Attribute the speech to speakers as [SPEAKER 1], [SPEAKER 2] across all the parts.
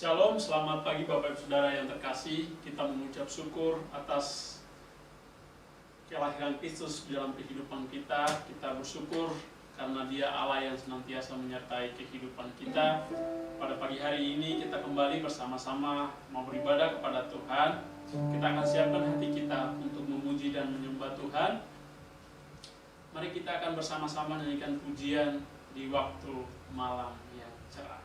[SPEAKER 1] Shalom, selamat pagi Bapak Ibu Saudara yang terkasih. Kita mengucap syukur atas kelahiran Kristus di dalam kehidupan kita. Kita bersyukur karena Dia Allah yang senantiasa menyertai kehidupan kita. Pada pagi hari ini kita kembali bersama-sama mau beribadah kepada Tuhan. Kita akan siapkan hati kita untuk memuji dan menyembah Tuhan. Mari kita akan bersama-sama nyanyikan pujian di waktu malam yang cerah.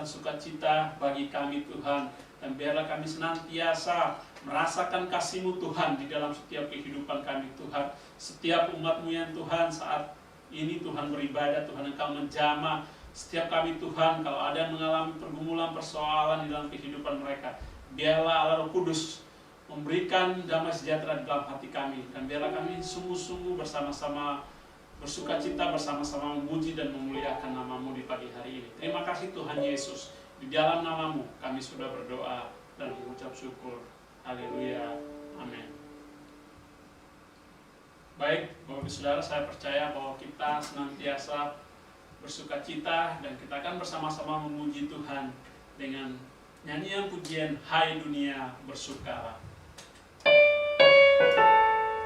[SPEAKER 1] Sukacita bagi kami Tuhan, dan biarlah kami senantiasa merasakan kasih-Mu Tuhan di dalam setiap kehidupan kami Tuhan. Setiap umat-Mu yang Tuhan saat ini Tuhan beribadah, Tuhan Engkau menjamah setiap kami Tuhan. Kalau ada yang mengalami pergumulan, persoalan di dalam kehidupan mereka, biarlah Allah Roh Kudus memberikan damai sejahtera di dalam hati kami, dan biarlah kami sungguh-sungguh bersama-sama bersukacita, bersama-sama memuji dan memuliakan nama-Mu di pagi hari ini. Terima kasih Tuhan Yesus. Di dalam nama-Mu kami sudah berdoa dan mengucap syukur. Haleluya. Amin. Baik, Bapak Ibu Saudara, saya percaya bahwa kita senantiasa bersukacita dan kita akan bersama-sama memuji Tuhan dengan nyanyian pujian Hai Dunia Bersukalah.
[SPEAKER 2] Alam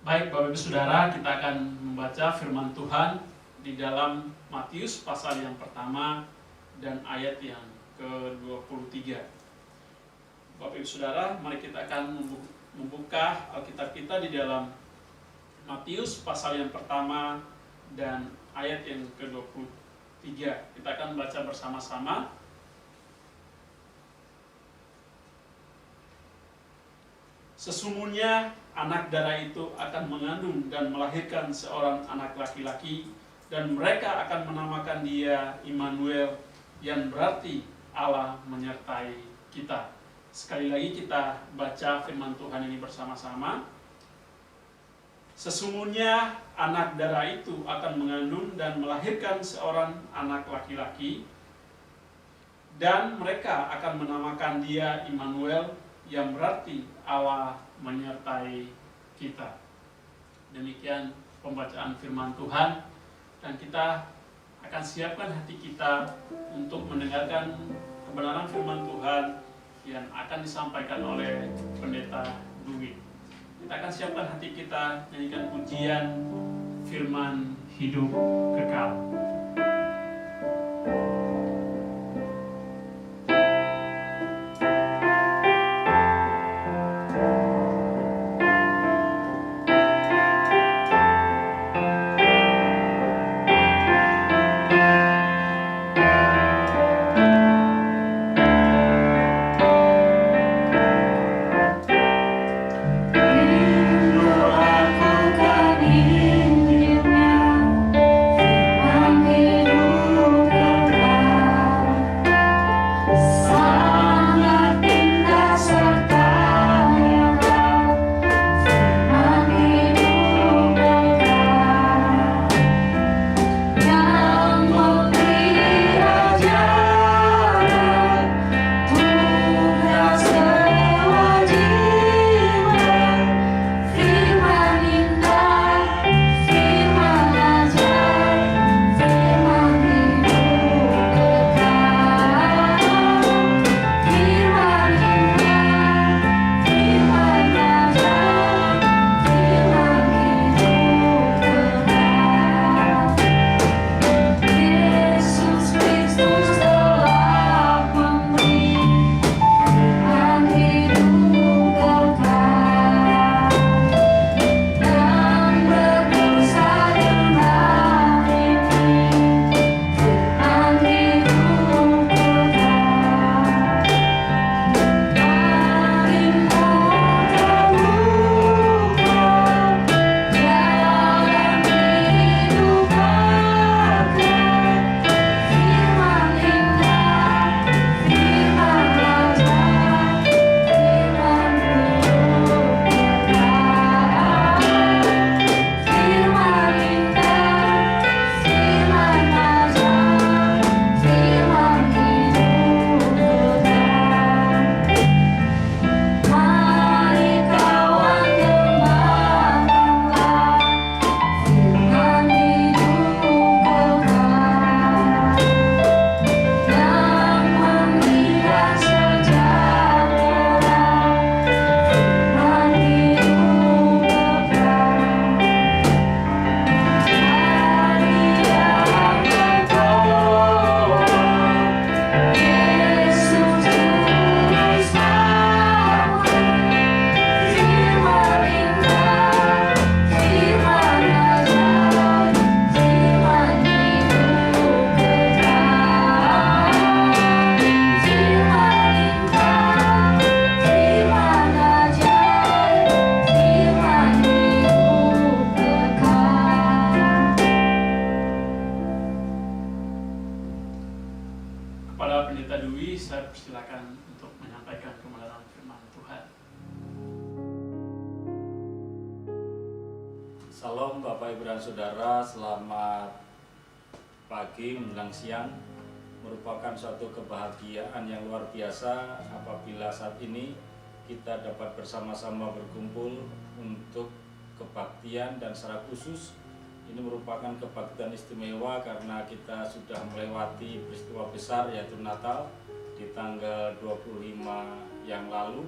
[SPEAKER 1] Baik Bapak Ibu Saudara, kita akan membaca firman Tuhan di dalam Matius pasal yang pertama dan ayat yang ke-23. Bapak Ibu Saudara, mari kita akan membuka Alkitab kita di dalam Matius pasal yang pertama dan ayat yang ke-23. Kita akan baca bersama-sama. Sesungguhnya anak darah itu akan mengandung dan melahirkan seorang anak laki-laki, dan mereka akan menamakan dia Immanuel, yang berarti Allah menyertai kita. Sekali lagi kita baca firman Tuhan ini bersama-sama. Sesungguhnya anak darah itu akan mengandung dan melahirkan seorang anak laki-laki, dan mereka akan menamakan dia Immanuel, yang berarti Allah menyertai kita. Demikian pembacaan firman Tuhan, dan kita akan siapkan hati kita untuk mendengarkan kebenaran firman Tuhan yang akan disampaikan oleh Pendeta Dwi. Kita akan siapkan hati kita nyanyikan pujian firman hidup kekal.
[SPEAKER 2] Salam Bapak Ibu dan Saudara, selamat pagi menjelang siang. Merupakan suatu kebahagiaan yang luar biasa apabila saat ini kita dapat bersama-sama berkumpul untuk kebaktian, dan secara khusus ini merupakan kebaktian istimewa karena kita sudah melewati peristiwa besar yaitu Natal di tanggal 25 yang lalu,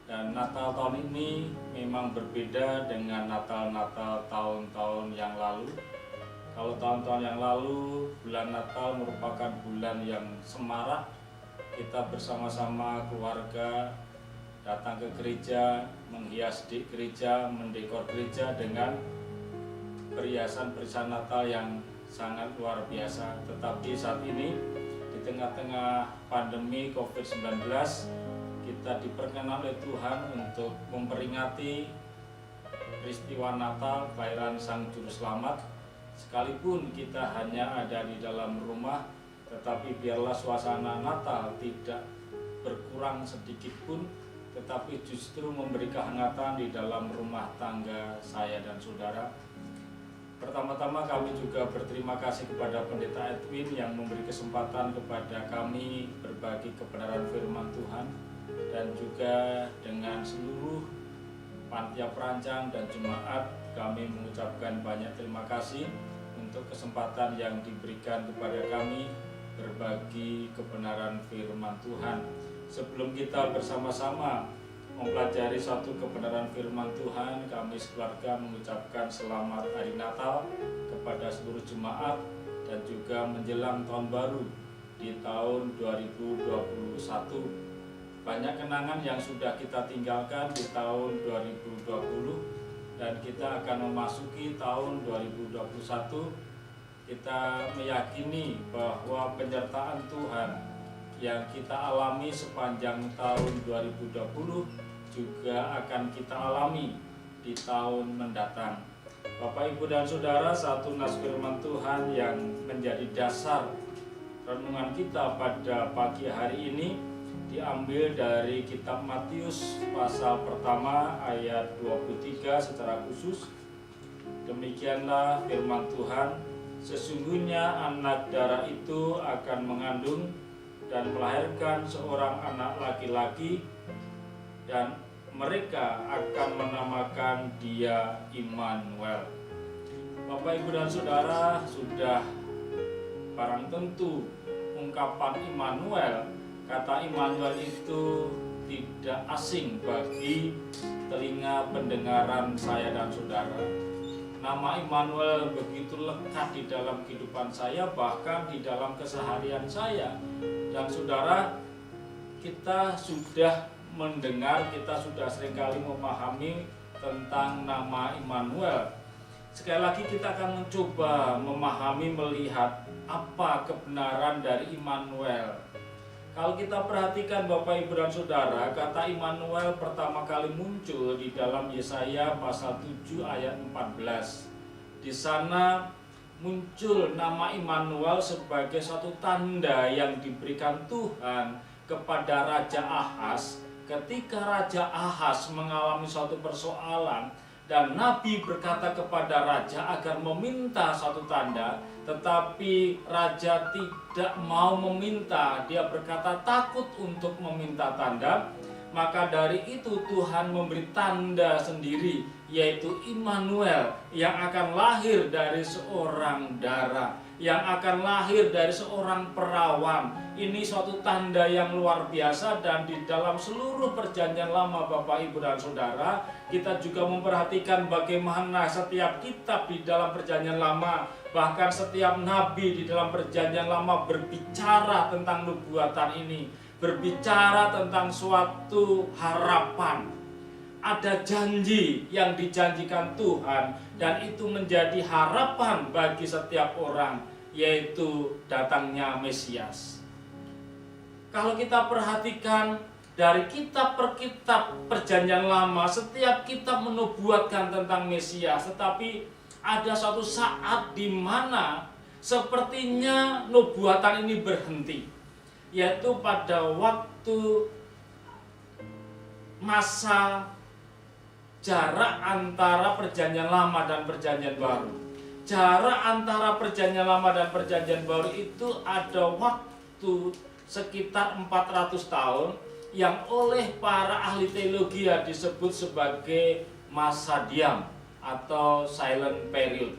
[SPEAKER 2] Dan Natal tahun ini memang berbeda dengan Natal-Natal tahun-tahun yang lalu. Kalau tahun-tahun yang lalu, bulan Natal merupakan bulan yang semarak. Kita bersama-sama keluarga datang ke gereja, menghias di gereja, mendekor gereja dengan perhiasan-perhiasan Natal yang sangat luar biasa. Tetapi saat ini di tengah-tengah pandemi COVID-19, kita diperkenan oleh Tuhan untuk memperingati peristiwa Natal, kelahiran Sang Juru Selamat. Sekalipun kita hanya ada di dalam rumah, tetapi biarlah suasana Natal tidak berkurang sedikit pun, tetapi justru memberi kehangatan di dalam rumah tangga saya dan saudara. Pertama-tama kami juga berterima kasih kepada Pendeta Edwin yang memberi kesempatan kepada kami berbagi kebenaran firman Tuhan, dan juga dengan seluruh panitia perancang dan jemaat kami mengucapkan banyak terima kasih untuk kesempatan yang diberikan kepada kami berbagi kebenaran firman Tuhan. Sebelum kita bersama-sama mempelajari satu kebenaran firman Tuhan, kami sekeluarga mengucapkan selamat hari Natal kepada seluruh jemaat dan juga menjelang tahun baru di tahun 2021. Banyak kenangan yang sudah kita tinggalkan di tahun 2020 dan kita akan memasuki tahun 2021. Kita meyakini bahwa penyertaan Tuhan yang kita alami sepanjang tahun 2020 juga akan kita alami di tahun mendatang. Bapak, Ibu, dan Saudara, satu nas firman Tuhan yang menjadi dasar renungan kita pada pagi hari ini diambil dari kitab Matius pasal pertama ayat 23 secara khusus. Demikianlah firman Tuhan, sesungguhnya anak darah itu akan mengandung dan melahirkan seorang anak laki-laki, dan mereka akan menamakan dia Immanuel. Bapak, Ibu, dan Saudara, sudah barang tentu ungkapan Immanuel, kata Immanuel itu tidak asing bagi telinga pendengaran saya dan saudara. Nama Immanuel begitu lekat di dalam kehidupan saya, bahkan di dalam keseharian saya. Dan saudara, kita sudah mendengar, kita sudah seringkali memahami tentang nama Immanuel. Sekali lagi kita akan mencoba memahami, melihat apa kebenaran dari Immanuel. Kalau kita perhatikan Bapak, Ibu, dan Saudara, kata Immanuel pertama kali muncul di dalam Yesaya pasal 7 ayat 14. Di sana muncul nama Immanuel sebagai suatu tanda yang diberikan Tuhan kepada Raja Ahaz ketika Raja Ahaz mengalami suatu persoalan, dan Nabi berkata kepada Raja agar meminta suatu tanda, tetapi Raja tidak mau meminta. Dia berkata takut untuk meminta tanda. Maka dari itu Tuhan memberi tanda sendiri, yaitu Immanuel, yang akan lahir dari seorang darah, yang akan lahir dari seorang perawan. Ini suatu tanda yang luar biasa, dan di dalam seluruh perjanjian lama Bapak, Ibu, dan Saudara, kita juga memperhatikan bagaimana setiap kitab di dalam perjanjian lama, bahkan setiap nabi di dalam perjanjian lama berbicara tentang nubuatan ini, berbicara tentang suatu harapan. Ada janji yang dijanjikan Tuhan, dan itu menjadi harapan bagi setiap orang, yaitu datangnya Mesias. Kalau kita perhatikan dari kitab per kitab perjanjian lama, setiap kitab menubuatkan tentang Mesias, tetapi ada suatu saat di mana sepertinya nubuatan ini berhenti, yaitu pada waktu masa jarak antara perjanjian lama dan perjanjian baru. Jarak antara perjanjian lama dan perjanjian baru itu ada waktu sekitar 400 tahun yang oleh para ahli teologi disebut sebagai masa diam atau silent period.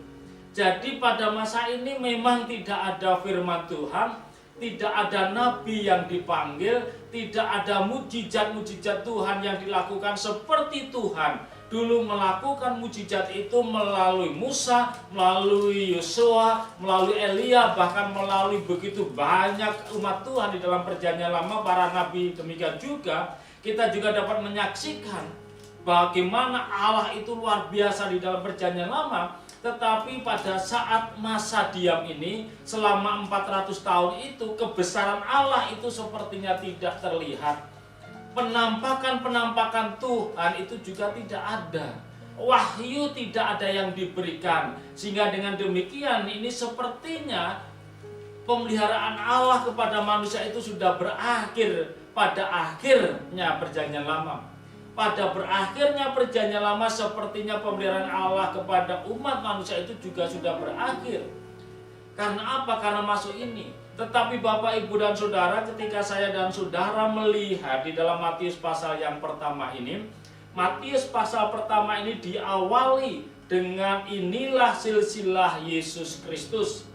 [SPEAKER 2] Jadi pada masa ini memang tidak ada firman Tuhan, tidak ada nabi yang dipanggil, tidak ada mujizat-mujizat Tuhan yang dilakukan seperti Tuhan dulu melakukan mujizat itu melalui Musa, melalui Yosua, melalui Elia, bahkan melalui begitu banyak umat Tuhan di dalam Perjanjian Lama, para nabi. Demikian juga kita juga dapat menyaksikan bagaimana Allah itu luar biasa di dalam Perjanjian Lama. Tetapi pada saat masa diam ini, selama 400 tahun itu, kebesaran Allah itu sepertinya tidak terlihat. Penampakan-penampakan Tuhan itu juga tidak ada. Wahyu tidak ada yang diberikan. Sehingga dengan demikian ini sepertinya pemeliharaan Allah kepada manusia itu sudah berakhir pada akhirnya Perjanjian Lama. Pada berakhirnya Perjanjian Lama, sepertinya pemeliharaan Allah kepada umat manusia itu juga sudah berakhir. Karena apa? Karena masuk ini. Tetapi Bapak, Ibu, dan Saudara, ketika saya dan Saudara melihat di dalam Matius pasal yang pertama ini, Matius pasal pertama ini diawali dengan inilah silsilah Yesus Kristus,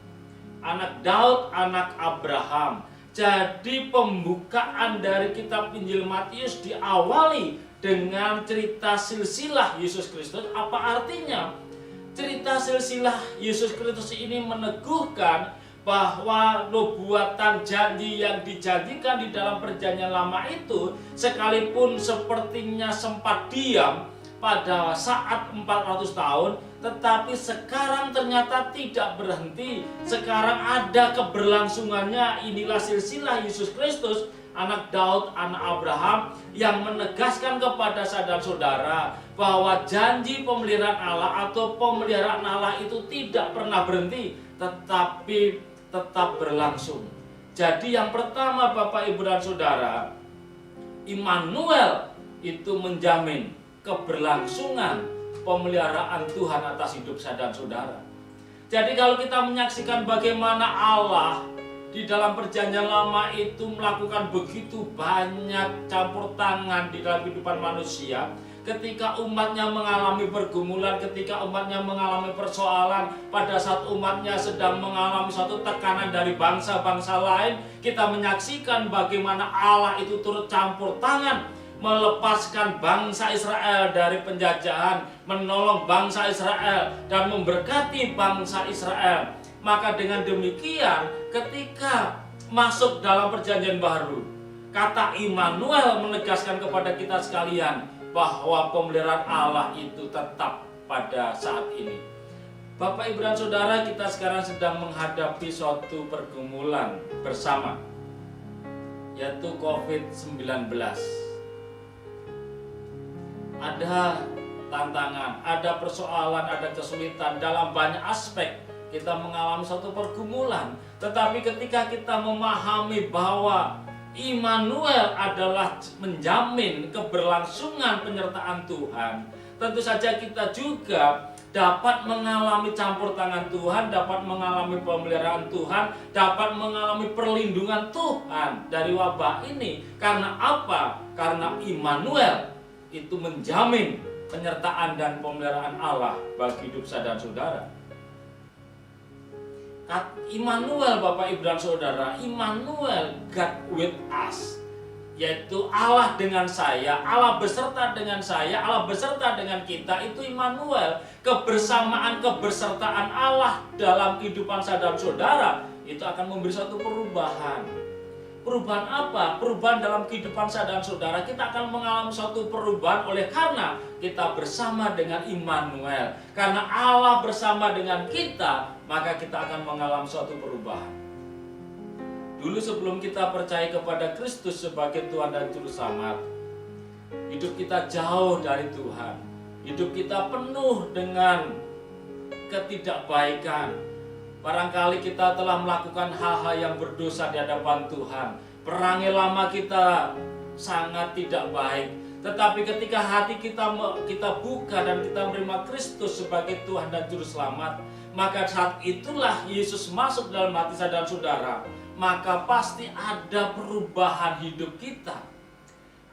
[SPEAKER 2] anak Daud, anak Abraham. Jadi pembukaan dari kitab Injil Matius diawali dengan cerita silsilah Yesus Kristus. Apa artinya? Cerita silsilah Yesus Kristus ini meneguhkan bahwa nubuatan janji yang dijanjikan di dalam Perjanjian Lama itu, sekalipun sepertinya sempat diam pada saat 400 tahun, tetapi sekarang ternyata tidak berhenti. Sekarang ada keberlangsungannya. Inilah silsilah Yesus Kristus, anak Daud, anak Abraham, yang menegaskan kepada saya dan saudara bahwa janji pemeliharaan Allah atau pemeliharaan Allah itu tidak pernah berhenti, tetapi tetap berlangsung. Jadi yang pertama Bapak, Ibu, dan Saudara, Immanuel itu menjamin keberlangsungan pemeliharaan Tuhan atas hidup saya dan saudara. Jadi kalau kita menyaksikan bagaimana Allah di dalam Perjanjian Lama itu melakukan begitu banyak campur tangan di dalam kehidupan manusia, ketika umatnya mengalami pergumulan, ketika umatnya mengalami persoalan, pada saat umatnya sedang mengalami suatu tekanan dari bangsa-bangsa lain, kita menyaksikan bagaimana Allah itu turut campur tangan, melepaskan bangsa Israel dari penjajahan, menolong bangsa Israel, dan memberkati bangsa Israel. Maka dengan demikian, ketika masuk dalam Perjanjian Baru, kata Immanuel menegaskan kepada kita sekalian bahwa pemeliharaan Allah itu tetap pada saat ini. Bapak, Ibu, dan Saudara, kita sekarang sedang menghadapi suatu pergumulan bersama, yaitu COVID-19. Ada tantangan, ada persoalan, ada kesulitan dalam banyak aspek. Kita mengalami suatu pergumulan. Tetapi ketika kita memahami bahwa Immanuel adalah menjamin keberlangsungan penyertaan Tuhan, tentu saja kita juga dapat mengalami campur tangan Tuhan, dapat mengalami pemeliharaan Tuhan, dapat mengalami perlindungan Tuhan dari wabah ini. Karena apa? Karena Immanuel itu menjamin penyertaan dan pemeliharaan Allah bagi hidup saya dan saudara. Immanuel, Bapak, Ibu, dan Saudara, Immanuel, God with us, yaitu Allah dengan saya, Allah beserta dengan saya, Allah beserta dengan kita. Itu Immanuel, kebersamaan, kebersertaan Allah dalam kehidupan saya dan saudara itu akan memberi suatu perubahan. Perubahan apa? Perubahan dalam kehidupan saya dan saudara. Kita akan mengalami suatu perubahan oleh karena kita bersama dengan Immanuel. Karena Allah bersama dengan kita, maka kita akan mengalami suatu perubahan. Dulu sebelum kita percaya kepada Kristus sebagai Tuhan dan Juru Selamat, hidup kita jauh dari Tuhan. Hidup kita penuh dengan ketidakbaikan. Barangkali kita telah melakukan hal-hal yang berdosa di hadapan Tuhan. Perangai lama kita sangat tidak baik. Tetapi ketika hati kita buka dan kita menerima Kristus sebagai Tuhan dan Juru Selamat, maka saat itulah Yesus masuk dalam hati saya dan saudara. Maka pasti ada perubahan hidup kita.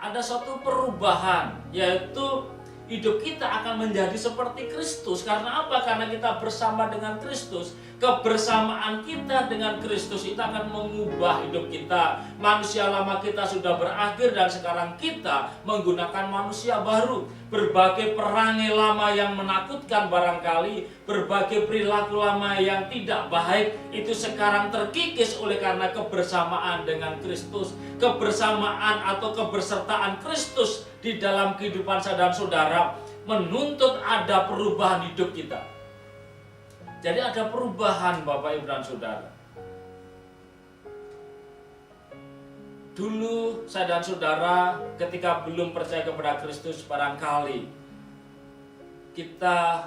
[SPEAKER 2] Ada suatu perubahan, yaitu hidup kita akan menjadi seperti Kristus. Karena apa? Karena kita bersama dengan Kristus. Kebersamaan kita dengan Kristus itu akan mengubah hidup kita. Manusia lama kita sudah berakhir dan sekarang kita menggunakan manusia baru. Berbagai perangai lama yang menakutkan barangkali, berbagai perilaku lama yang tidak baik itu sekarang terkikis oleh karena kebersamaan dengan Kristus. Kebersamaan atau kebersertaan Kristus di dalam kehidupan saya dan saudara menuntut ada perubahan hidup kita. Jadi ada perubahan Bapak Ibu dan Saudara. Dulu saya dan saudara ketika belum percaya kepada Kristus barangkali kita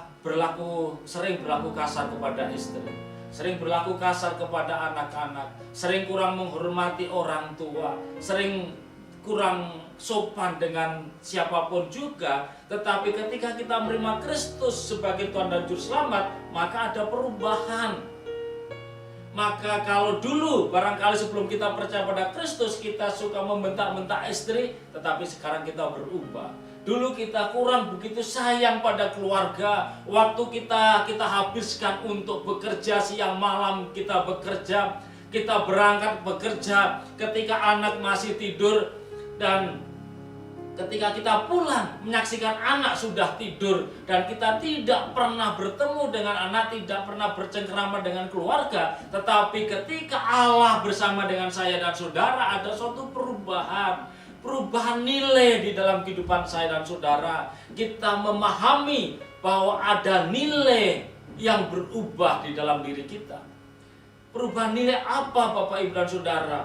[SPEAKER 2] sering berlaku kasar kepada istri, sering berlaku kasar kepada anak-anak, sering kurang menghormati orang tua, sering kurang sopan dengan siapapun juga. Tetapi ketika kita menerima Kristus sebagai Tuhan dan Juru Selamat, maka ada perubahan. Maka kalau dulu barangkali sebelum kita percaya pada Kristus kita suka membentak-bentak istri, tetapi sekarang kita berubah. Dulu kita kurang begitu sayang pada keluarga, waktu kita habiskan untuk bekerja, siang malam kita bekerja, kita berangkat bekerja, ketika anak masih tidur, dan ketika kita pulang menyaksikan anak sudah tidur, dan kita tidak pernah bertemu dengan anak, tidak pernah bercengkrama dengan keluarga. Tetapi ketika Allah bersama dengan saya dan saudara, ada suatu perubahan nilai di dalam kehidupan saya dan saudara. Kita memahami bahwa ada nilai yang berubah di dalam diri kita. Perubahan nilai apa Bapak Ibu dan Saudara?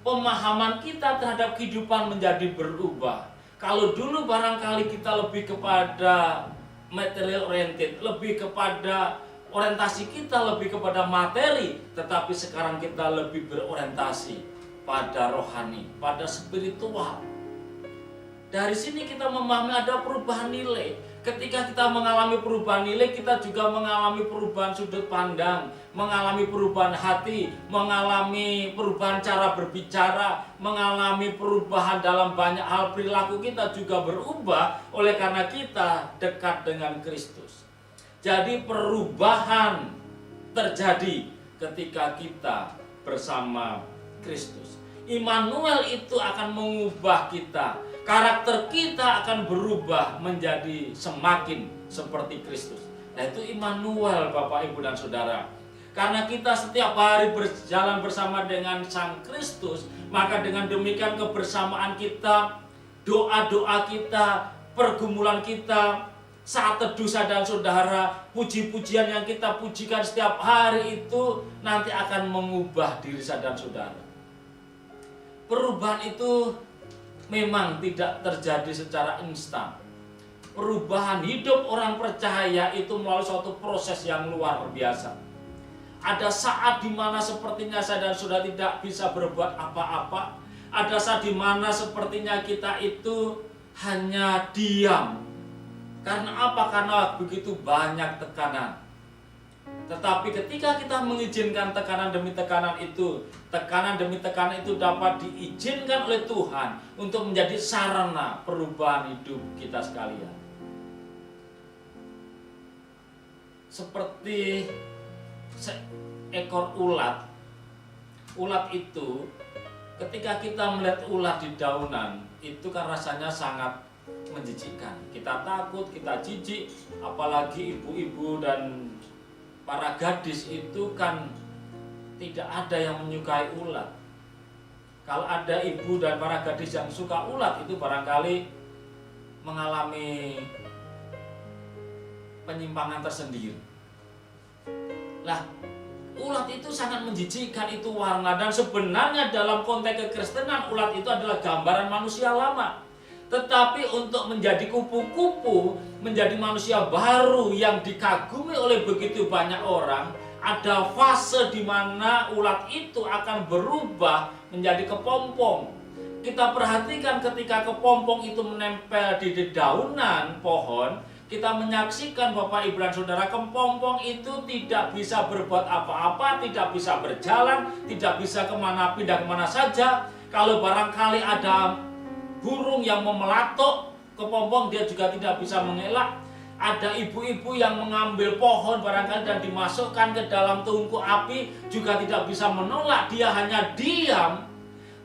[SPEAKER 2] Pemahaman kita terhadap kehidupan menjadi berubah. Kalau dulu barangkali kita lebih kepada material oriented, lebih kepada orientasi kita lebih kepada materi, tetapi sekarang kita lebih berorientasi pada rohani, pada spiritual. Dari sini kita memahami ada perubahan nilai. Ketika kita mengalami perubahan nilai, kita juga mengalami perubahan sudut pandang, mengalami perubahan hati, mengalami perubahan cara berbicara, mengalami perubahan dalam banyak hal. Perilaku kita juga berubah oleh karena kita dekat dengan Kristus. Jadi perubahan terjadi ketika kita bersama Kristus. Immanuel itu akan mengubah kita. Karakter kita akan berubah menjadi semakin seperti Kristus. Nah, itu Immanuel Bapak Ibu dan Saudara. Karena kita setiap hari berjalan bersama dengan Sang Kristus, maka dengan demikian kebersamaan kita, doa-doa kita, pergumulan kita, saat teduh saya dan saudara, puji-pujian yang kita pujikan setiap hari itu nanti akan mengubah diri saya dan saudara. Perubahan itu memang tidak terjadi secara instan. Perubahan hidup orang percaya itu melalui suatu proses yang luar biasa. Ada saat di mana sepertinya saya dan saudara tidak bisa berbuat apa-apa. Ada saat di mana sepertinya kita itu hanya diam. Karena apa? Karena begitu banyak tekanan. Tetapi ketika kita mengizinkan tekanan demi tekanan itu dapat diizinkan oleh Tuhan untuk menjadi sarana perubahan hidup kita sekalian. Seperti seekor ulat. Ulat itu ketika kita melihat ulat di daunan itu kan rasanya sangat menjijikkan. Kita takut, kita jijik, apalagi ibu-ibu dan para gadis itu kan tidak ada yang menyukai ulat. Kalau ada ibu dan para gadis yang suka ulat itu barangkali mengalami penyimpangan tersendiri. Lah, ulat itu sangat menjijikkan, itu warna, dan sebenarnya dalam konteks kekristenan ulat itu adalah gambaran manusia lama. Tetapi untuk menjadi kupu-kupu, menjadi manusia baru yang dikagumi oleh begitu banyak orang, ada fase di mana ulat itu akan berubah menjadi kepompong. Kita perhatikan ketika kepompong itu menempel di dedaunan pohon, kita menyaksikan Bapak Ibu dan Saudara, kepompong itu tidak bisa berbuat apa-apa, tidak bisa berjalan, tidak bisa pindah kemana saja. Kalau barangkali ada burung yang memelatok kepompong, dia juga tidak bisa mengelak. Ada ibu-ibu yang mengambil pohon barangkali dan dimasukkan ke dalam tungku api juga tidak bisa menolak, dia hanya diam.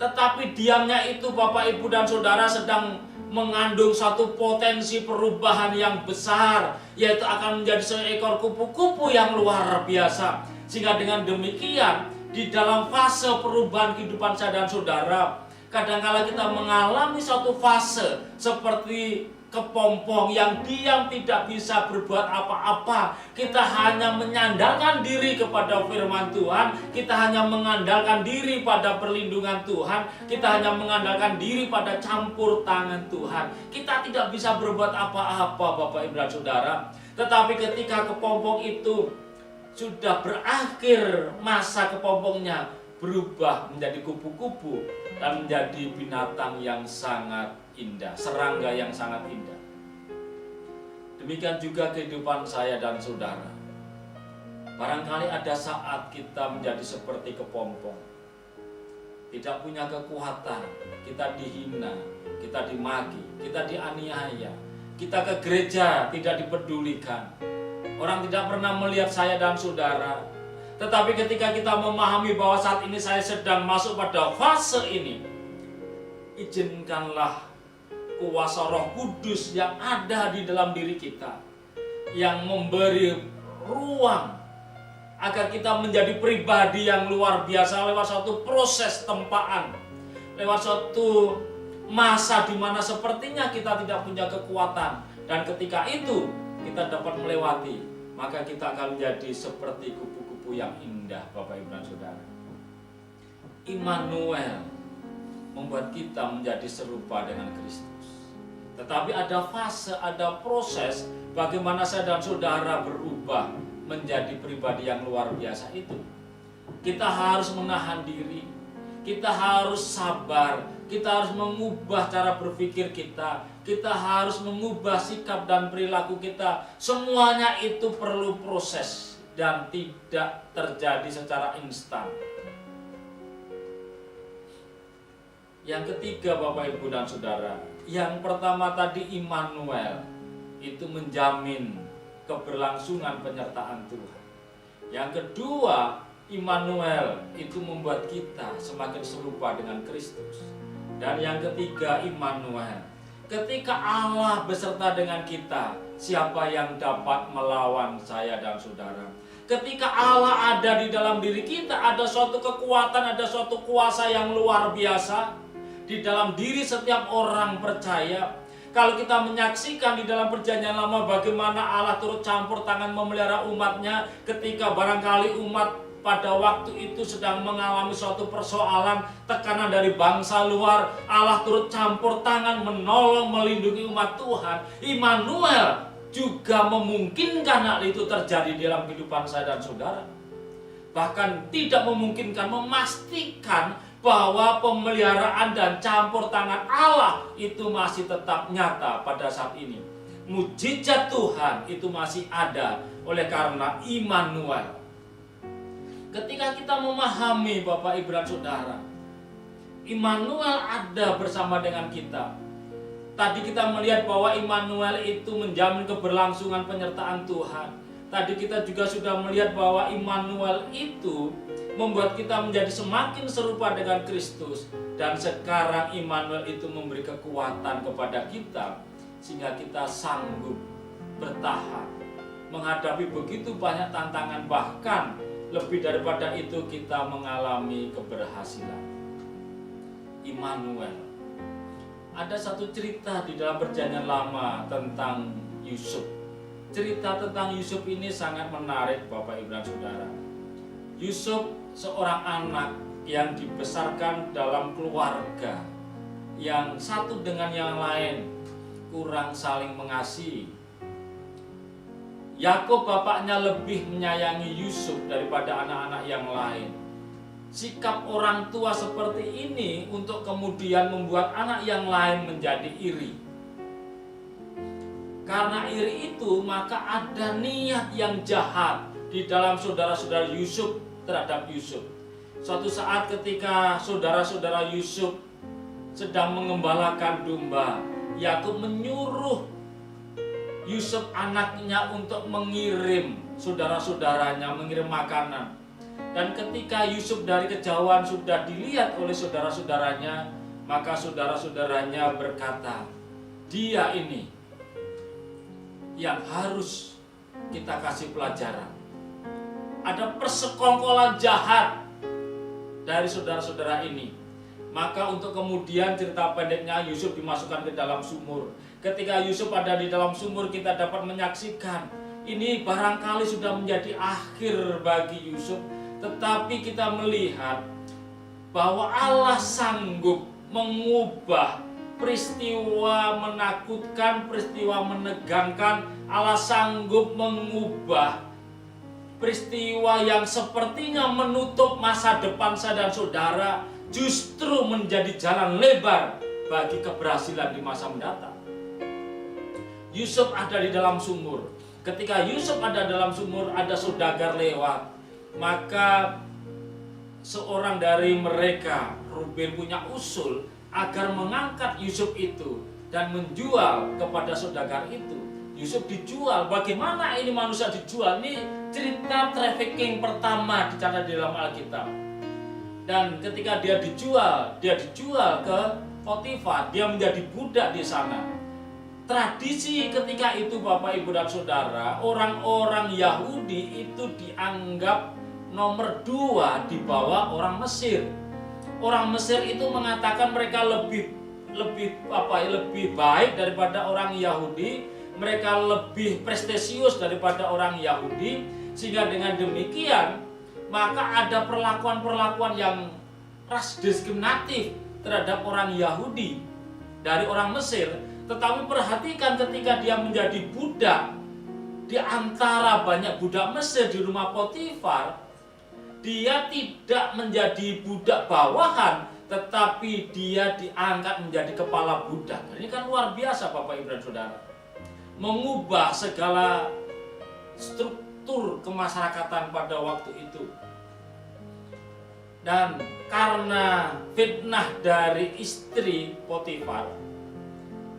[SPEAKER 2] Tetapi diamnya itu Bapak Ibu dan Saudara sedang mengandung satu potensi perubahan yang besar, yaitu akan menjadi seekor kupu-kupu yang luar biasa. Sehingga dengan demikian di dalam fase perubahan kehidupan saya dan saudara, kadangkala kita mengalami satu fase seperti kepompong yang diam tidak bisa berbuat apa-apa. Kita hanya menyandarkan diri kepada firman Tuhan, kita hanya mengandalkan diri pada perlindungan Tuhan, kita hanya mengandalkan diri pada campur tangan Tuhan. Kita tidak bisa berbuat apa-apa Bapak Ibu dan Saudara. Tetapi ketika kepompong itu sudah berakhir masa kepompongnya, berubah menjadi kupu-kupu dan menjadi binatang yang sangat indah, serangga yang sangat indah. Demikian juga kehidupan saya dan saudara. Barangkali ada saat kita menjadi seperti kepompong, tidak punya kekuatan, kita dihina, kita dimaki, kita dianiaya, kita ke gereja tidak dipedulikan. Orang tidak pernah melihat saya dan saudara. Tetapi ketika kita memahami bahwa saat ini saya sedang masuk pada fase ini, izinkanlah kuasa Roh Kudus yang ada di dalam diri kita, yang memberi ruang agar kita menjadi pribadi yang luar biasa lewat suatu proses tempaan, lewat suatu masa di mana sepertinya kita tidak punya kekuatan, dan ketika itu kita dapat melewati, maka kita akan menjadi seperti kupu-kupu yang indah Bapak Ibu dan Saudara. Immanuel membuat kita menjadi serupa dengan Kristus. Tetapi ada fase, ada proses bagaimana saya dan saudara berubah menjadi pribadi yang luar biasa itu. Kita harus menahan diri, kita harus sabar, kita harus mengubah cara berpikir kita harus mengubah sikap dan perilaku kita. Semuanya itu perlu proses dan tidak terjadi secara instan. Yang ketiga Bapak Ibu dan Saudara, yang pertama tadi Immanuel, itu menjamin keberlangsungan penyertaan Tuhan. Yang kedua Immanuel itu membuat kita semakin serupa dengan Kristus. Dan yang ketiga Immanuel, ketika Allah beserta dengan kita, siapa yang dapat melawan saya dan saudara? Ketika Allah ada di dalam diri kita, ada suatu kekuatan, ada suatu kuasa yang luar biasa di dalam diri setiap orang percaya. Kalau kita menyaksikan di dalam perjanjian lama bagaimana Allah turut campur tangan memelihara umatnya, ketika barangkali umat pada waktu itu sedang mengalami suatu persoalan, tekanan dari bangsa luar, Allah turut campur tangan menolong, melindungi umat Tuhan. Immanuel juga memungkinkan hal itu terjadi dalam kehidupan saya dan saudara. Bahkan tidak memungkinkan, memastikan bahwa pemeliharaan dan campur tangan Allah itu masih tetap nyata pada saat ini. Mujizat Tuhan itu masih ada oleh karena Immanuel. Ketika kita memahami Bapak Ibu dan Saudara, Immanuel ada bersama dengan kita. Tadi kita melihat bahwa Immanuel itu menjamin keberlangsungan penyertaan Tuhan. Tadi kita juga sudah melihat bahwa Immanuel itu membuat kita menjadi semakin serupa dengan Kristus. Dan sekarang Immanuel itu memberi kekuatan kepada kita sehingga kita sanggup bertahan menghadapi begitu banyak tantangan, bahkan lebih daripada itu kita mengalami keberhasilan. Immanuel. Ada satu cerita di dalam perjanjian lama tentang Yusuf. Cerita tentang Yusuf ini sangat menarik Bapak Ibu dan Saudara. Yusuf seorang anak yang dibesarkan dalam keluarga yang satu dengan yang lain kurang saling mengasihi. Yakub bapaknya lebih menyayangi Yusuf daripada anak-anak yang lain. Sikap orang tua seperti ini untuk kemudian membuat anak yang lain menjadi iri. Karena iri itu maka ada niat yang jahat di dalam saudara-saudara Yusuf terhadap Yusuf. Suatu saat ketika saudara-saudara Yusuf sedang mengembalakan domba, Yakub menyuruh Yusuf anaknya untuk mengirim saudara-saudaranya, mengirim makanan. Dan ketika Yusuf dari kejauhan sudah dilihat oleh saudara-saudaranya, maka saudara-saudaranya berkata, dia ini yang harus kita kasih pelajaran. Ada persekongkolan jahat dari saudara-saudara ini. Maka untuk kemudian cerita pendeknya, Yusuf dimasukkan ke dalam sumur. Ketika Yusuf ada di dalam sumur, kita dapat menyaksikan ini barangkali sudah menjadi akhir bagi Yusuf. Tetapi kita melihat bahwa Allah sanggup mengubah peristiwa menakutkan, peristiwa menegangkan. Allah sanggup mengubah peristiwa yang sepertinya menutup masa depan saya dan saudara, justru menjadi jalan lebar bagi keberhasilan di masa mendatang. Yusuf ada di dalam sumur. Ketika Yusuf ada dalam sumur, ada saudagar lewat. Maka seorang dari mereka, Ruben, punya usul agar mengangkat Yusuf itu dan menjual kepada saudagar itu. Yusuf dijual. Bagaimana ini manusia dijual? Ini cerita trafficking pertama dicatat di dalam Alkitab. Dan ketika dia dijual ke Potifar, dia menjadi budak di sana. Tradisi ketika itu, Bapak, Ibu, dan Saudara, orang-orang Yahudi itu dianggap nomor 2 di bawah orang Mesir. Orang Mesir itu mengatakan mereka lebih baik daripada orang Yahudi, mereka lebih prestisius daripada orang Yahudi, sehingga dengan demikian maka ada perlakuan-perlakuan yang ras diskriminatif terhadap orang Yahudi dari orang Mesir. Tetapi perhatikan ketika dia menjadi budak di antara banyak budak Mesir di rumah Potifar, dia tidak menjadi budak bawahan, tetapi dia diangkat menjadi kepala budak. Ini kan luar biasa, Bapak, Ibu, dan Saudara. Mengubah segala struktur kemasyarakatan pada waktu itu. Dan karena fitnah dari istri Potifar,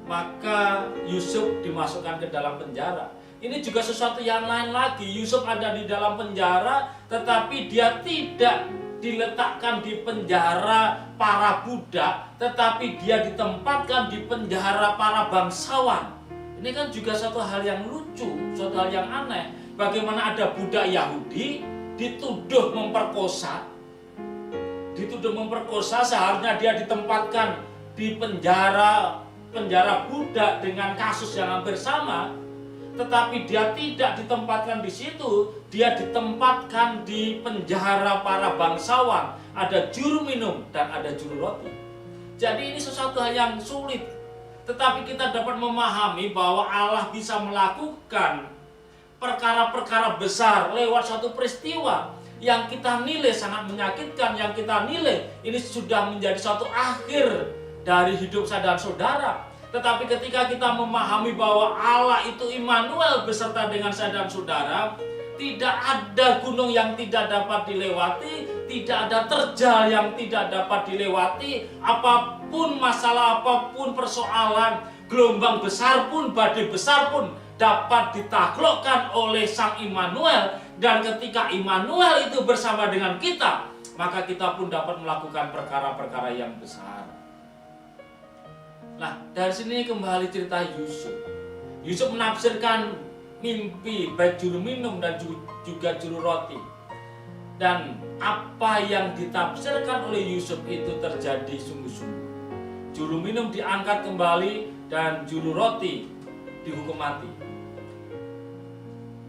[SPEAKER 2] maka Yusuf dimasukkan ke dalam penjara. Ini juga sesuatu yang lain lagi. Yusuf ada di dalam penjara, tetapi dia tidak diletakkan di penjara para budak, tetapi dia ditempatkan di penjara para bangsawan. Ini kan juga suatu hal yang lucu, suatu hal yang aneh. Bagaimana ada budak Yahudi dituduh memperkosa, seharusnya dia ditempatkan di penjara budak dengan kasus yang hampir sama, tetapi dia tidak ditempatkan di situ. Dia ditempatkan di penjara para bangsawan. Ada juru minum dan ada juru roti. Jadi ini sesuatu hal yang sulit, tetapi kita dapat memahami bahwa Allah bisa melakukan perkara-perkara besar lewat suatu peristiwa yang kita nilai sangat menyakitkan, yang kita nilai ini sudah menjadi suatu akhir dari hidup saya dan saudara. Tetapi ketika kita memahami bahwa Allah itu Immanuel beserta dengan saya dan saudara, tidak ada gunung yang tidak dapat dilewati, tidak ada terjal yang tidak dapat dilewati, apapun masalah, apapun persoalan, gelombang besar pun, badai besar pun dapat ditaklukkan oleh Sang Immanuel. Dan ketika Immanuel itu bersama dengan kita, maka kita pun dapat melakukan perkara-perkara yang besar. Nah, dari sini kembali cerita Yusuf. Yusuf menafsirkan mimpi baik juru minum dan juga juru roti. Dan apa yang ditafsirkan oleh Yusuf itu terjadi sungguh-sungguh. Juru minum diangkat kembali dan juru roti dihukum mati.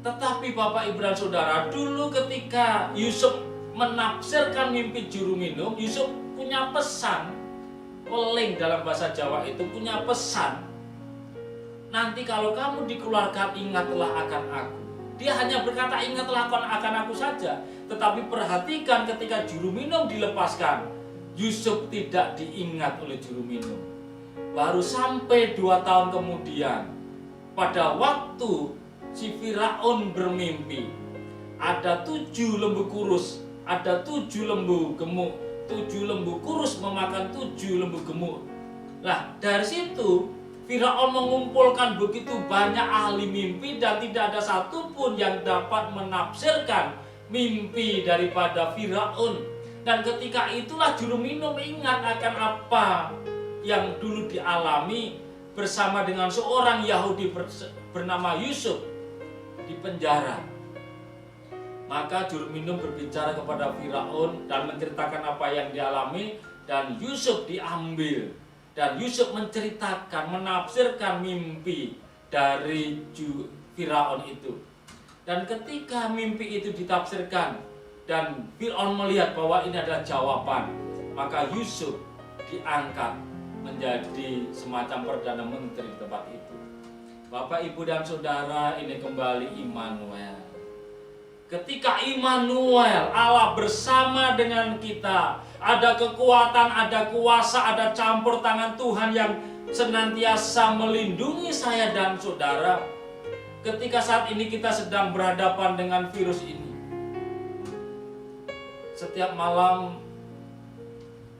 [SPEAKER 2] Tetapi Bapak, Ibu, dan Saudara, dulu ketika Yusuf menafsirkan mimpi juru minum, Yusuf punya pesan. Weling dalam bahasa Jawa itu punya pesan. Nanti kalau kamu dikeluarkan, ingatlah akan aku. Dia hanya berkata ingatlah akan aku saja. Tetapi perhatikan ketika juru minum dilepaskan, Yusuf tidak diingat oleh juru minum. Baru sampai 2 tahun kemudian, pada waktu si Firaun bermimpi, ada 7 lembu kurus, ada 7 lembu gemuk, 7 lembu kurus memakan 7 lembu gemuk. Nah, dari situ Firaun mengumpulkan begitu banyak ahli mimpi dan tidak ada satupun yang dapat menafsirkan mimpi daripada Firaun. Dan ketika itulah juru minum ingat akan apa yang dulu dialami bersama dengan seorang Yahudi bernama Yusuf di penjara. Maka juru minum berbicara kepada Firaun dan menceritakan apa yang dialami, dan Yusuf diambil. Dan Yusuf menceritakan, menafsirkan mimpi dari Firaun itu. Dan ketika mimpi itu ditafsirkan dan Firaun melihat bahwa ini adalah jawaban, maka Yusuf diangkat menjadi semacam perdana menteri di tempat itu. Bapak, Ibu, dan Saudara, ini kembali Immanuel. Ketika Immanuel, Allah bersama dengan kita, ada kekuatan, ada kuasa, ada campur tangan Tuhan yang senantiasa melindungi saya dan saudara. Ketika saat ini kita sedang berhadapan dengan virus ini, setiap malam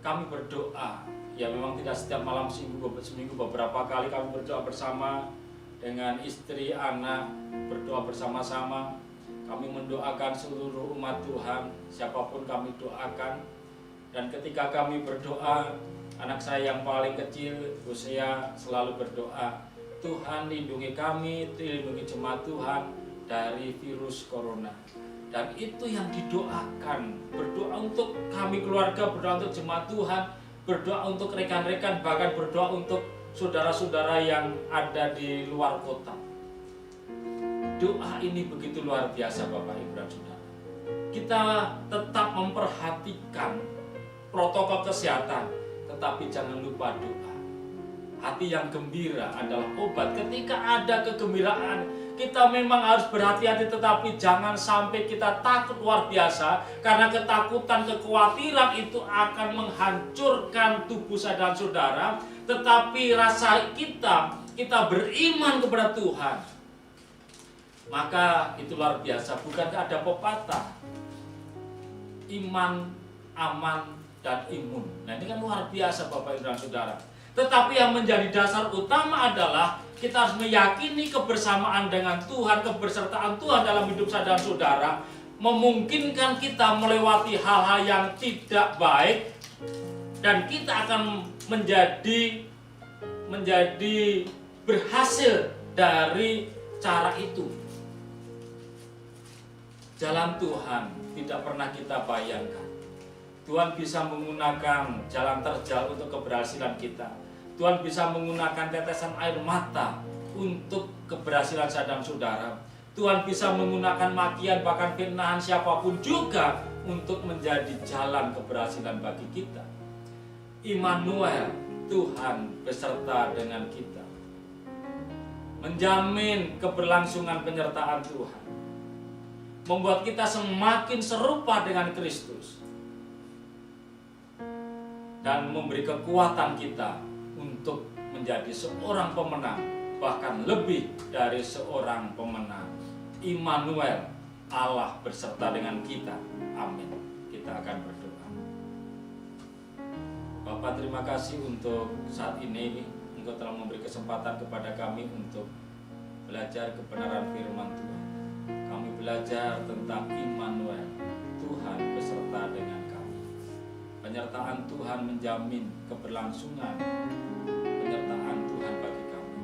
[SPEAKER 2] kami berdoa. Ya memang tidak setiap malam, seminggu beberapa kali kami berdoa bersama dengan istri, anak, berdoa bersama-sama. Kami mendoakan seluruh umat Tuhan, siapapun kami doakan. Dan ketika kami berdoa, anak saya yang paling kecil, Hosea, selalu berdoa, Tuhan lindungi kami, lindungi jemaat Tuhan dari virus corona. Dan itu yang didoakan, berdoa untuk kami keluarga, berdoa untuk jemaat Tuhan, berdoa untuk rekan-rekan, bahkan berdoa untuk saudara-saudara yang ada di luar kota. Doa ini begitu luar biasa Bapak, Ibu, dan Saudara. Kita tetap memperhatikan protokol kesehatan, tetapi jangan lupa doa. Hati yang gembira adalah obat. Ketika ada kegembiraan, kita memang harus berhati-hati, tetapi jangan sampai kita takut luar biasa, karena ketakutan, kekhawatiran itu akan menghancurkan tubuh saya dan saudara. Tetapi rasa kita beriman kepada Tuhan, maka itu luar biasa. Bukankah ada pepatah, iman, aman, dan imun. Nah ini kan luar biasa Bapak, Ibu, dan Saudara. Tetapi yang menjadi dasar utama adalah kita harus meyakini kebersamaan dengan Tuhan, kebersertaan Tuhan dalam hidup saya dan saudara, memungkinkan kita melewati hal-hal yang tidak baik, dan kita akan menjadi berhasil dari cara itu. Jalan Tuhan tidak pernah kita bayangkan. Tuhan bisa menggunakan jalan terjal untuk keberhasilan kita. Tuhan bisa menggunakan tetesan air mata untuk keberhasilan saya dan saudara. Tuhan bisa menggunakan makian, bahkan fitnahan siapapun juga untuk menjadi jalan keberhasilan bagi kita. Immanuel, Tuhan beserta dengan kita, menjamin keberlangsungan penyertaan Tuhan, membuat kita semakin serupa dengan Kristus, dan memberi kekuatan kita untuk menjadi seorang pemenang, bahkan lebih dari seorang pemenang. Immanuel, Allah beserta dengan kita. Amin. Kita akan berdoa. Bapak, terima kasih untuk saat ini. Engkau telah memberi kesempatan kepada kami untuk belajar kebenaran firman Tuhan. Kami belajar tentang Immanuel, Tuhan beserta dengan kami. Penyertaan Tuhan menjamin keberlangsungan penyertaan Tuhan bagi kami,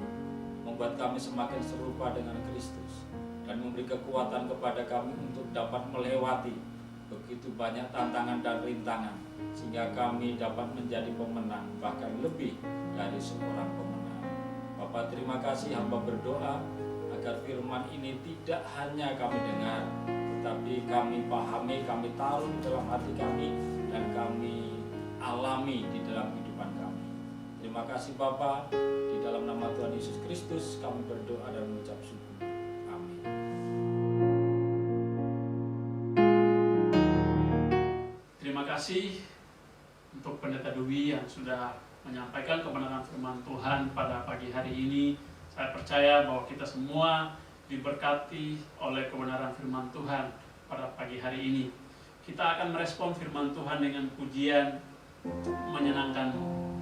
[SPEAKER 2] membuat kami semakin serupa dengan Kristus, dan memberi kekuatan kepada kami untuk dapat melewati begitu banyak tantangan dan rintangan, sehingga kami dapat menjadi pemenang, bahkan lebih dari seorang pemenang. Bapak, terima kasih, hamba berdoa agar firman ini tidak hanya kami dengar, tetapi kami pahami, kami taruh di dalam hati kami, dan kami alami di dalam kehidupan kami. Terima kasih Bapa, di dalam nama Tuhan Yesus Kristus kami berdoa dan mengucap syukur. Amin.
[SPEAKER 1] Terima kasih untuk Pendeta Dwi yang sudah menyampaikan kebenaran firman Tuhan pada pagi hari ini. Saya percaya bahwa kita semua diberkati oleh kebenaran firman Tuhan pada pagi hari ini. Kita akan merespon firman Tuhan dengan pujian menyenangkanmu.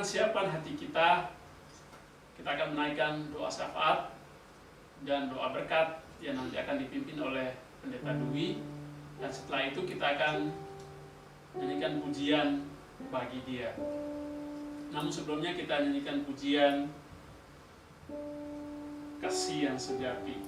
[SPEAKER 1] akan siapkan hati kita. Kita akan menaikkan doa syafaat dan doa berkat yang nanti akan dipimpin oleh Pendeta Dwi. Dan setelah itu kita akan nyanyikan pujian bagi Dia. Namun sebelumnya kita nyanyikan pujian Kasih yang Sejati.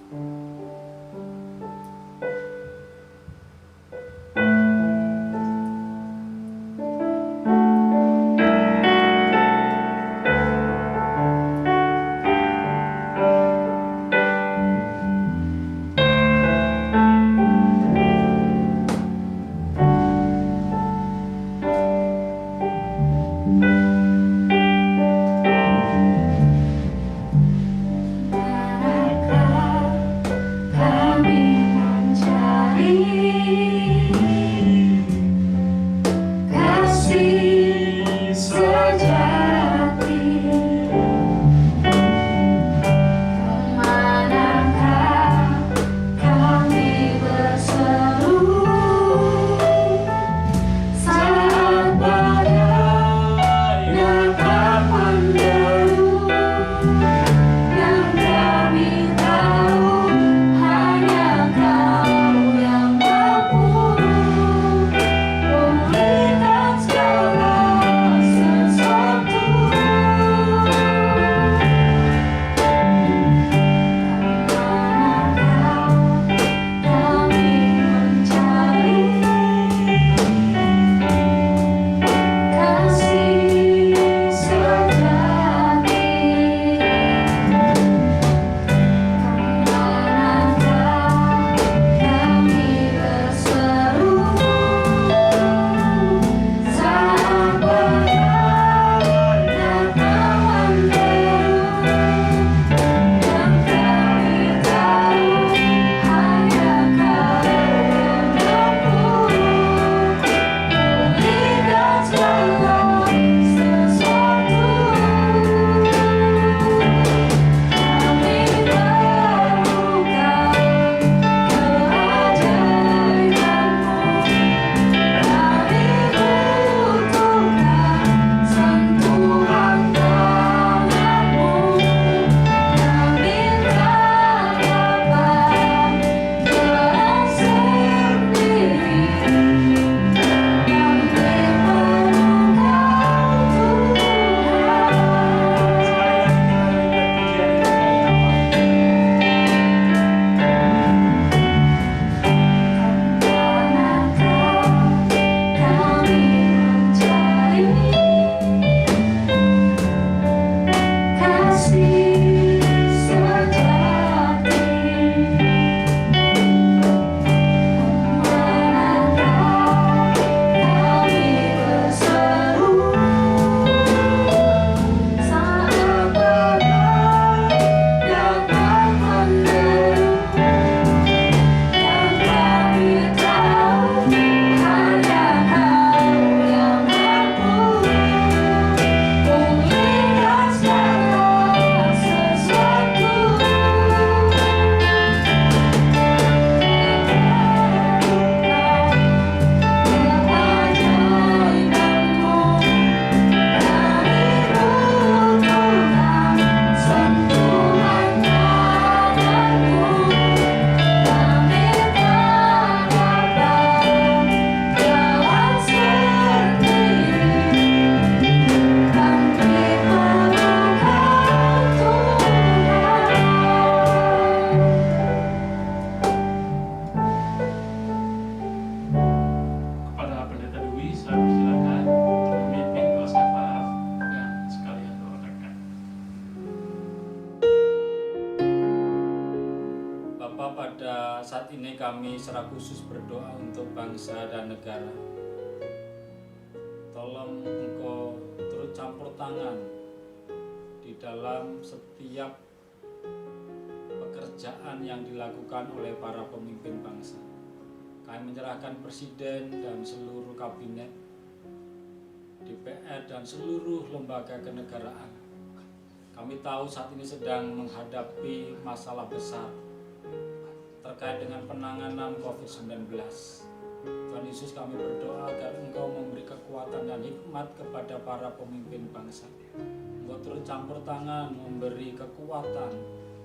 [SPEAKER 2] kami secara khusus berdoa untuk bangsa dan negara. Tolong Engkau turut campur tangan di dalam setiap pekerjaan yang dilakukan oleh para pemimpin bangsa. Kami menyerahkan Presiden dan seluruh kabinet, DPR dan seluruh lembaga kenegaraan. Kami tahu saat ini sedang menghadapi masalah besar terkait dengan penanganan COVID-19. Tuhan Yesus Yesus kami berdoa agar Engkau memberi kekuatan dan hikmat kepada para pemimpin bangsa. Engkau turut campur tangan memberi kekuatan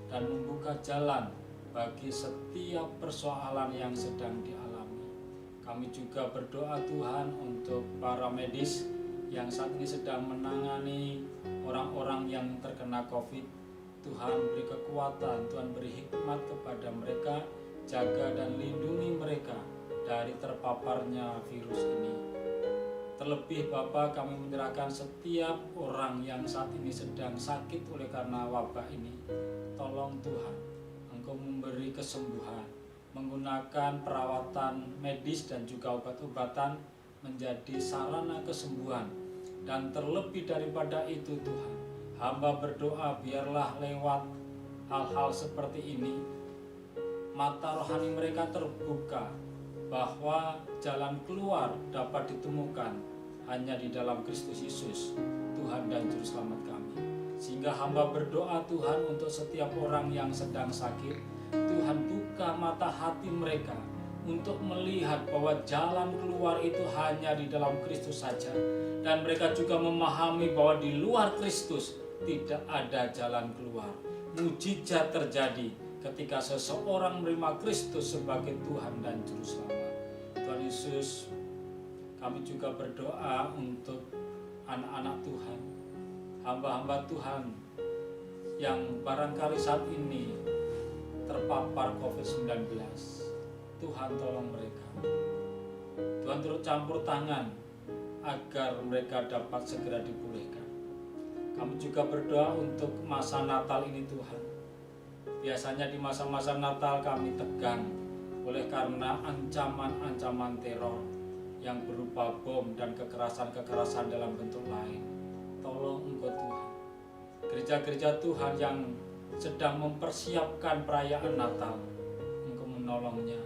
[SPEAKER 2] dan membuka jalan bagi setiap persoalan yang sedang dialami. Kami juga berdoa Tuhan untuk para medis yang saat ini sedang menangani orang-orang yang terkena COVID. Tuhan beri kekuatan, Tuhan beri hikmat kepada mereka, jaga dan lindungi mereka dari terpaparnya virus ini. Terlebih Bapa, kami menyerahkan setiap orang yang saat ini sedang sakit oleh karena wabah ini. Tolong Tuhan, Engkau memberi kesembuhan, menggunakan perawatan medis dan juga obat-obatan menjadi sarana kesembuhan. Dan terlebih daripada itu Tuhan, hamba berdoa biarlah lewat hal-hal seperti ini mata rohani mereka terbuka bahwa jalan keluar dapat ditemukan hanya di dalam Kristus Yesus, Tuhan dan Juru Selamat kami. Sehingga hamba berdoa Tuhan untuk setiap orang yang sedang sakit, Tuhan buka mata hati mereka untuk melihat bahwa jalan keluar itu hanya di dalam Kristus saja. Dan mereka juga memahami bahwa di luar Kristus tidak ada jalan keluar. Mujizat terjadi ketika seseorang menerima Kristus sebagai Tuhan dan Juru Selamat. Tuhan Yesus, kami juga berdoa untuk anak-anak Tuhan, hamba-hamba Tuhan yang barangkali saat ini terpapar COVID-19. Tuhan tolong mereka. Tuhan turut campur tangan agar mereka dapat segera dipulihkan. Kami juga berdoa untuk masa Natal ini Tuhan. Biasanya di masa-masa Natal kami tegang oleh karena ancaman-ancaman teror yang berupa bom dan kekerasan-kekerasan dalam bentuk lain. Tolong Engkau Tuhan. Gereja-gereja Tuhan yang sedang mempersiapkan perayaan Natal, Engkau menolongnya.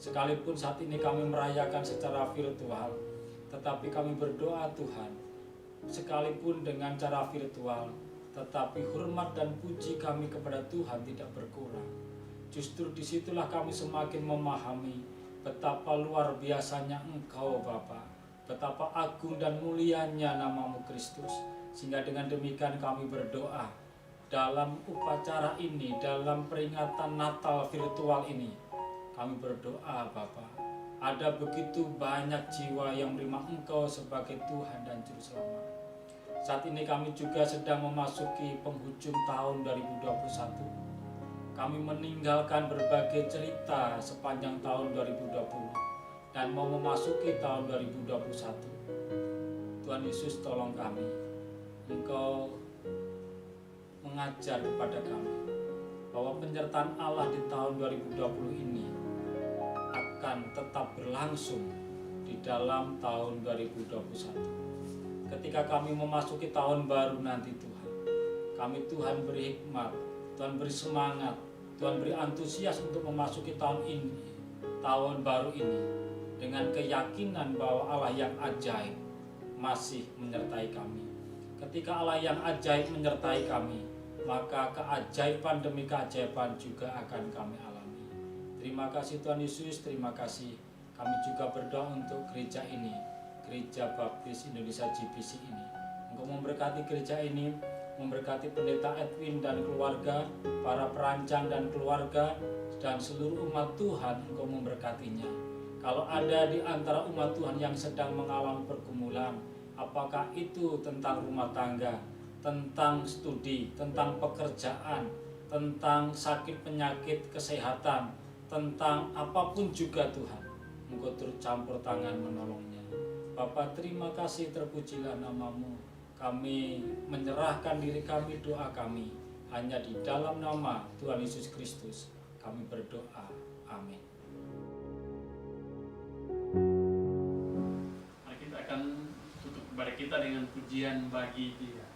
[SPEAKER 2] Sekalipun saat ini kami merayakan secara virtual, tetapi kami berdoa Tuhan, sekalipun dengan cara virtual, tetapi hormat dan puji kami kepada Tuhan tidak berkurang. Justru disitulah kami semakin memahami betapa luar biasanya Engkau Bapa, betapa agung dan mulianya namamu Kristus. Sehingga dengan demikian kami berdoa dalam upacara ini, dalam peringatan Natal virtual ini, kami berdoa Bapa, ada begitu banyak jiwa yang menerima Engkau sebagai Tuhan dan Juru Selamat. Saat ini kami juga sedang memasuki penghujung tahun 2021. Kami meninggalkan berbagai cerita sepanjang tahun 2020 dan mau memasuki tahun 2021. Tuhan Yesus tolong kami. Engkau mengajar kepada kami bahwa penyertaan Allah di tahun 2020 ini akan tetap berlangsung di dalam tahun 2021. Ketika kami memasuki tahun baru nanti Tuhan, kami Tuhan beri hikmat, Tuhan beri semangat, Tuhan beri antusias untuk memasuki tahun ini, tahun baru ini, dengan keyakinan bahwa Allah yang ajaib masih menyertai kami. Ketika Allah yang ajaib menyertai kami, maka keajaiban demi keajaiban juga akan kami alami. Terima kasih Tuhan Yesus, terima kasih. Kami juga berdoa untuk gereja ini, Gereja Baptis Indonesia GBC ini. Engkau memberkati gereja ini, memberkati pendeta Edwin dan keluarga, para perancang dan keluarga, dan seluruh umat Tuhan. Engkau memberkatinya. Kalau ada di antara umat Tuhan yang sedang mengalami pergumulan, apakah itu tentang rumah tangga, tentang studi, tentang pekerjaan, tentang sakit penyakit kesehatan, tentang apapun juga Tuhan, Engkau turut campur tangan menolongnya. Bapa, terima kasih, terpujilah namamu. Kami menyerahkan diri kami, doa kami hanya di dalam nama Tuhan Yesus Kristus kami berdoa, amin.
[SPEAKER 1] Mari kita akan tutup ibadah kita dengan pujian bagi Dia.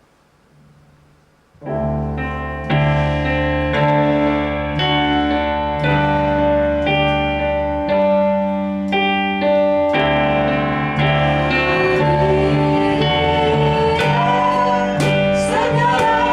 [SPEAKER 3] Segala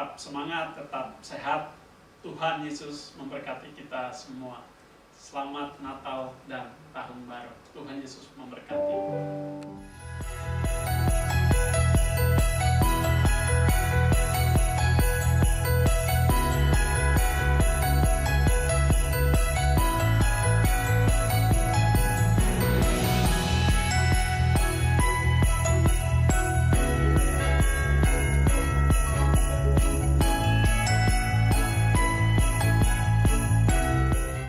[SPEAKER 1] tetap semangat, tetap sehat. Tuhan Yesus memberkati kita semua. Selamat Natal dan Tahun Baru. Tuhan Yesus memberkati.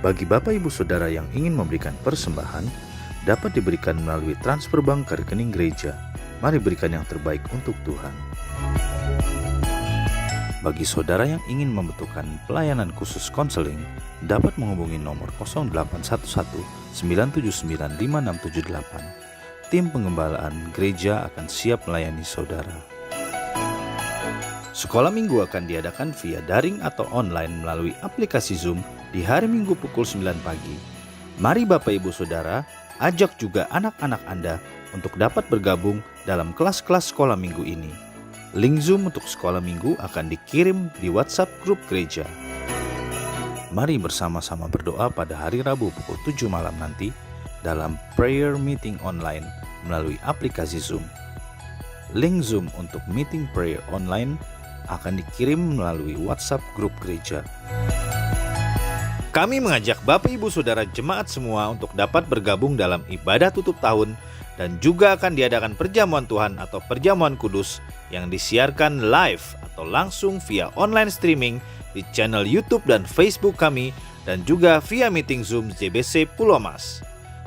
[SPEAKER 3] Bagi Bapak Ibu Saudara yang ingin memberikan persembahan, dapat diberikan melalui transfer bank ke rekening gereja. Mari berikan yang terbaik untuk Tuhan. Bagi saudara yang ingin membutuhkan pelayanan khusus konseling, dapat menghubungi nomor 0811 979 5678. Tim pengembalaan gereja akan siap melayani saudara. Sekolah minggu akan diadakan via daring atau online melalui aplikasi Zoom di hari Minggu pukul 9 pagi. Mari Bapak Ibu Saudara, ajak juga anak-anak Anda untuk dapat bergabung dalam kelas-kelas sekolah minggu ini. Link Zoom untuk sekolah minggu akan dikirim di WhatsApp grup gereja. Mari bersama-sama berdoa pada hari Rabu pukul 7 malam nanti dalam prayer meeting online melalui aplikasi Zoom. Link Zoom untuk meeting prayer online akan dikirim melalui WhatsApp grup gereja. Kami mengajak Bapak Ibu Saudara jemaat semua untuk dapat bergabung dalam ibadah tutup tahun dan juga akan diadakan perjamuan Tuhan atau perjamuan kudus yang disiarkan live atau langsung via online streaming di channel YouTube dan Facebook kami dan juga via meeting Zoom JBC Pulau Mas.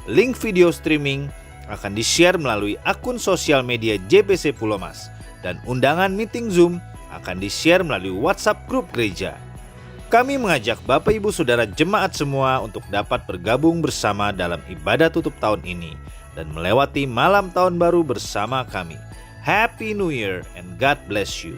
[SPEAKER 3] Link video streaming akan di-share melalui akun sosial media JBC Pulau Mas dan undangan meeting Zoom akan di-share melalui WhatsApp grup gereja. Kami mengajak Bapak Ibu Saudara jemaat semua untuk dapat bergabung bersama dalam ibadah tutup tahun ini dan melewati malam tahun baru bersama kami. Happy New Year and God bless you.